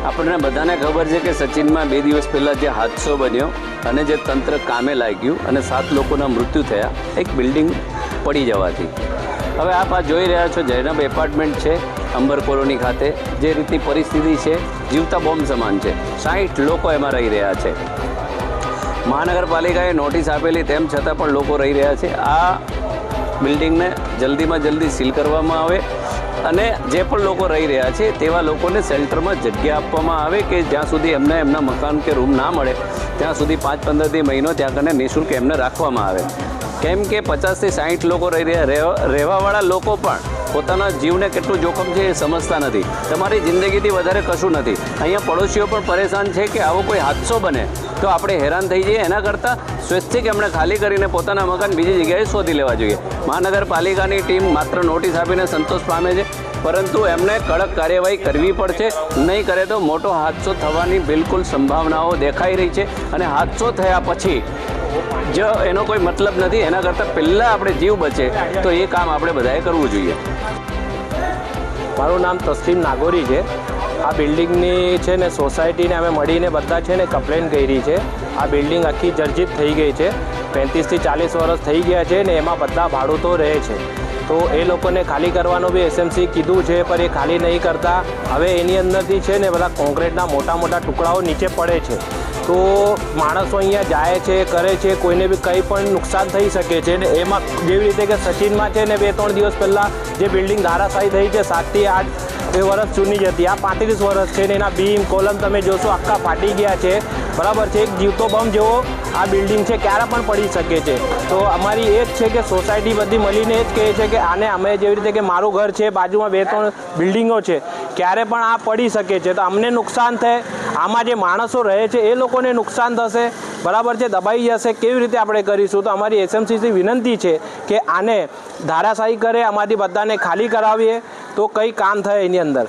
આપણને બધાને ખબર છે કે સચિનમાં 2 દિવસ પહેલાં જે હાદસો બન્યો અને જે તંત્ર કામે લાગ્યું અને 7 લોકોના મૃત્યુ થયા એક બિલ્ડિંગ પડી જવાથી. હવે આપ આ જોઈ રહ્યા છો જૈનબ એપાર્ટમેન્ટ છે અંબર કોલોની ખાતે. જે રીતની પરિસ્થિતિ છે જીવતા બોમ્બ સમાન છે. 60 લોકો એમાં રહી રહ્યા છે. મહાનગરપાલિકાએ નોટિસ આપેલી તેમ છતાં પણ લોકો રહી રહ્યા છે. આ બિલ્ડિંગને જલ્દીમાં જલ્દી સીલ કરવામાં આવે અને જે પણ લોકો રહી રહ્યા છે તેવા લોકોને શેલ્ટરમાં જગ્યા આપવામાં આવે કે જ્યાં સુધી એમને એમના મકાન કે રૂમ ના મળે ત્યાં સુધી 5-15 મહિનો ત્યાં કને નિઃશુલ્ક એમને રાખવામાં આવે. કેમ કે 50થી 60 લોકો રહેવાવાળા લોકો પણ પોતાના જીવને કેટલું જોખમ છે એ સમજતા નથી. તમારી જિંદગીથી વધારે કશું નથી. અહીંયા પડોશીઓ પણ પરેશાન છે કે આવો કોઈ હાદસો બને તો આપણે હેરાન થઈ જઈએ. એના કરતાં સ્વૈચ્છિક એમણે ખાલી કરીને પોતાના મકાન બીજી જગ્યાએ શોધી લેવા જોઈએ. મહાનગરપાલિકાની ટીમ માત્ર નોટિસ આપીને સંતોષ પામે છે, પરંતુ એમને કડક કાર્યવાહી કરવી પડશે. નહીં કરે તો મોટો હાદસો થવાની બિલકુલ સંભાવનાઓ દેખાઈ રહી છે અને હાદસો થયા પછી જો એનો કોઈ મતલબ નથી. એના કરતાં પહેલાં આપણે જીવ બચે તો એ કામ આપણે બધાએ કરવું જોઈએ. મારું નામ તસ્લીમ નાગોરી છે. આ બિલ્ડિંગની છે ને સોસાયટીને અમે મળીને બધા છે ને કમ્પ્લેન કરી છે. આ બિલ્ડિંગ આખી જર્જરિત થઈ ગઈ છે. 35થી 40 વર્ષ થઈ ગયા છે ને એમાં બધા ભાડૂતો રહે છે. તો એ લોકોને ખાલી કરવાનું બી એસએમસી કીધું છે, પણ એ ખાલી નહીં કરતા. હવે એની અંદરથી છે ને બધા કોન્ક્રીટના મોટા મોટા ટુકડાઓ નીચે પડે છે. તો માણસો અહીંયા જાય છે, કરે છે, કોઈને બી કંઈ પણ નુકસાન થઈ શકે છે. ને એમાં જેવી રીતે કે સચિનમાં છે ને 2-3 દિવસ પહેલાં જે બિલ્ડિંગ ધારાશાયી થઈ છે 7થી 8 વર્ષ જૂની જ હતી. આ 35 વર્ષ છે ને એના બીમ કોલમ તમે જોશો આખા ફાટી ગયા છે. બરાબર છે. એક જીવતો બમ જેવો આ બિલ્ડિંગ છે, ક્યારે પણ પડી શકે છે. તો અમારી એ જ છે કે સોસાયટી બધી મળીને એ જ કહે છે કે આને અમે જેવી રીતે કે મારું ઘર છે, બાજુમાં 2-3 બિલ્ડિંગો છે, ક્યારે પણ આ પડી શકે છે. તો અમને નુકસાન થાય, આમાં જે માણસો રહે છે એ લોકોને નુકસાન થશે. બરાબર છે. દબાઈ જશે. કેવી રીતે આપણે કરીશું? તો અમારી એસએમસીથી વિનંતી છે કે આને ધારાશાયી કરે, આમાંથી બધાને ખાલી કરાવીએ તો કંઈ કામ થાય એની અંદર.